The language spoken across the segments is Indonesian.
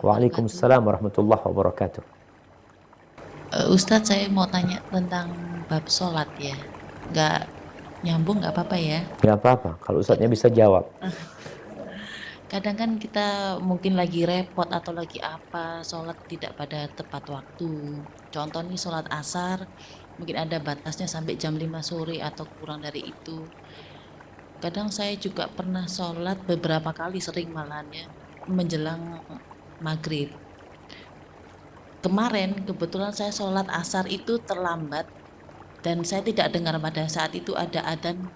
wabarakatuh. Waalaikumsalam warahmatullahi wabarakatuh. Ustadz, saya mau tanya tentang bab sholat ya. Nggak nyambung nggak apa-apa ya. Nggak apa-apa, kalau Ustadznya bisa jawab. Kadang kan kita mungkin lagi repot atau lagi apa, sholat tidak pada tepat waktu. Contoh nih sholat asar, mungkin ada batasnya sampai jam 5 sore atau kurang dari itu. Kadang saya juga pernah sholat beberapa kali, sering malahan ya, menjelang maghrib. Kemarin kebetulan saya sholat asar itu terlambat dan saya tidak dengar pada saat itu ada adzan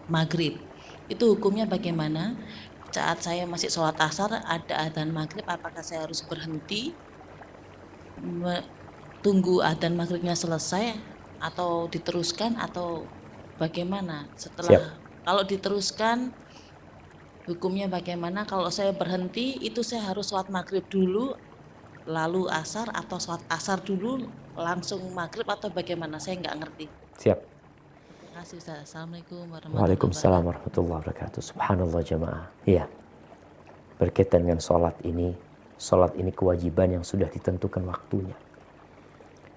maghrib. Itu hukumnya bagaimana? Saat saya masih sholat asar ada adzan maghrib, apakah saya harus berhenti tunggu adzan maghribnya selesai atau diteruskan atau bagaimana? Siap. Kalau diteruskan hukumnya bagaimana? Kalau saya berhenti itu saya harus sholat maghrib dulu lalu asar atau sholat asar dulu langsung maghrib atau bagaimana? Saya nggak ngerti. Siap. Terima kasih Ustaz. Assalamualaikum warahmatullahi Waalaikumsalam wabarakatuh. warahmatullahi wabarakatuh. Subhanallah jamaah. Iya. Berkaitan dengan sholat ini kewajiban yang sudah ditentukan waktunya.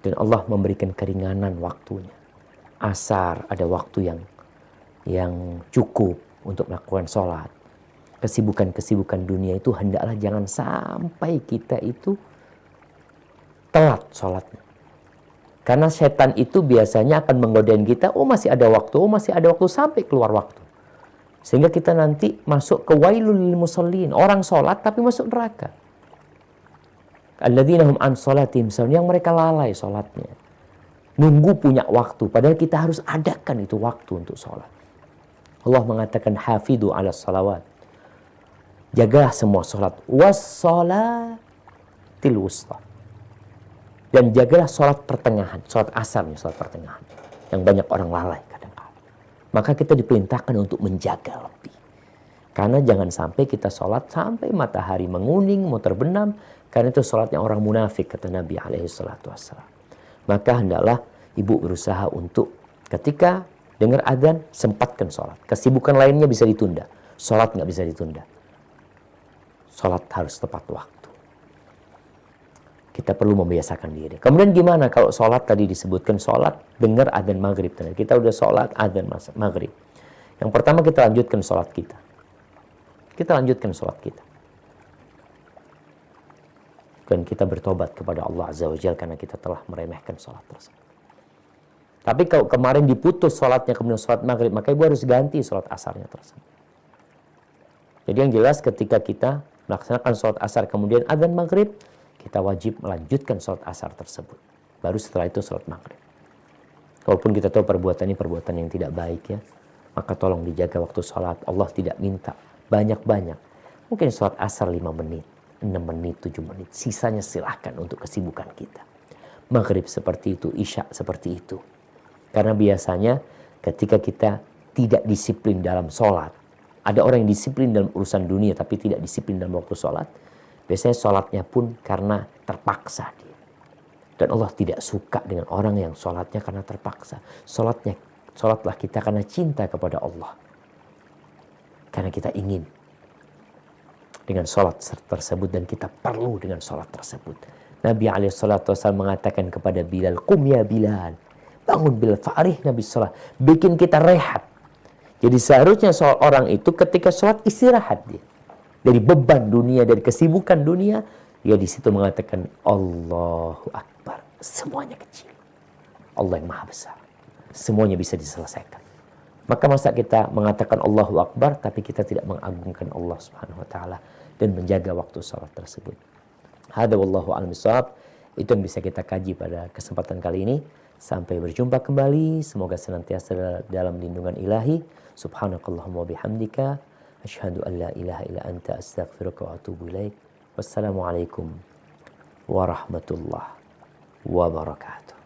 Dan Allah memberikan keringanan waktunya. Asar ada waktu yang cukup untuk melakukan sholat. Kesibukan-kesibukan dunia itu hendaklah jangan sampai kita itu telat sholatnya. Karena setan itu biasanya akan menggodain kita, masih ada waktu sampai keluar waktu. Sehingga kita nanti masuk ke wailul lil musallin, orang sholat tapi masuk neraka. Alladzina hum an sholatihim sahun, yang mereka lalai sholatnya. Nunggu punya waktu, padahal kita harus adakan itu waktu untuk sholat. Allah mengatakan hafidhu ala salawat. Jagalah semua sholat. Wassolatil wusta. Dan jagalah sholat pertengahan, sholat asarnya, sholat pertengahan. Yang banyak orang lalai kadang-kadang. Maka kita diperintahkan untuk menjaga lebih. Karena jangan sampai kita sholat sampai matahari menguning, mau terbenam. Karena itu sholatnya orang munafik, kata Nabi SAW. Maka hendaklah ibu berusaha untuk ketika dengar adzan, sempatkan sholat. Kesibukan lainnya bisa ditunda. Sholat nggak bisa ditunda. Sholat harus tepat waktu. Kita perlu membiasakan diri. Kemudian gimana kalau sholat tadi disebutkan sholat, dengar adzan maghrib. Kita udah sholat adzan maghrib. Yang pertama kita lanjutkan sholat kita. Kita lanjutkan sholat kita. Dan kita bertobat kepada Allah Azza wa Jalla karena kita telah meremehkan sholat tersebut. Tapi kalau kemarin diputus sholatnya kemudian sholat maghrib, maka ibu harus ganti sholat asarnya tersebut. Jadi yang jelas ketika kita melaksanakan sholat asar kemudian adzan maghrib, kita wajib melanjutkan sholat asar tersebut. Baru setelah itu sholat maghrib. Walaupun kita tahu perbuatan ini perbuatan yang tidak baik ya, maka tolong dijaga waktu sholat. Allah tidak minta banyak-banyak. Mungkin sholat asar 5 menit, 6 menit, 7 menit. Sisanya silahkan untuk kesibukan kita. Maghrib seperti itu, isya seperti itu. Karena biasanya ketika kita tidak disiplin dalam sholat, ada orang yang disiplin dalam urusan dunia tapi tidak disiplin dalam waktu sholat, biasanya sholatnya pun karena terpaksa dia. Dan Allah tidak suka dengan orang yang sholatnya karena terpaksa. Sholatlah kita karena cinta kepada Allah. Karena kita ingin dengan sholat tersebut dan kita perlu dengan sholat tersebut. Nabi SAW mengatakan kepada Bilal, "Qum ya Bilal." Bangun Bilal, fa'arih Nabi sholat. Bikin kita rehat. Jadi seharusnya seorang itu ketika sholat istirahat dia. Dari beban dunia, dari kesibukan dunia, dia di situ mengatakan Allahu Akbar. Semuanya kecil. Allah yang maha besar. Semuanya bisa diselesaikan. Maka masa kita mengatakan Allahu Akbar, tapi kita tidak mengagungkan Allah Subhanahu Wa Taala dan menjaga waktu salat tersebut. Hada wallahu a'lam bishawab. Itu yang bisa kita kaji pada kesempatan kali ini. Sampai berjumpa kembali. Semoga senantiasa dalam lindungan ilahi. Subhanakallahumma bihamdika. Asyhadu an la ilaha illa anta astaghfiruka wa atubu ilaik. Wassalamualaikum warahmatullahi wabarakatuh.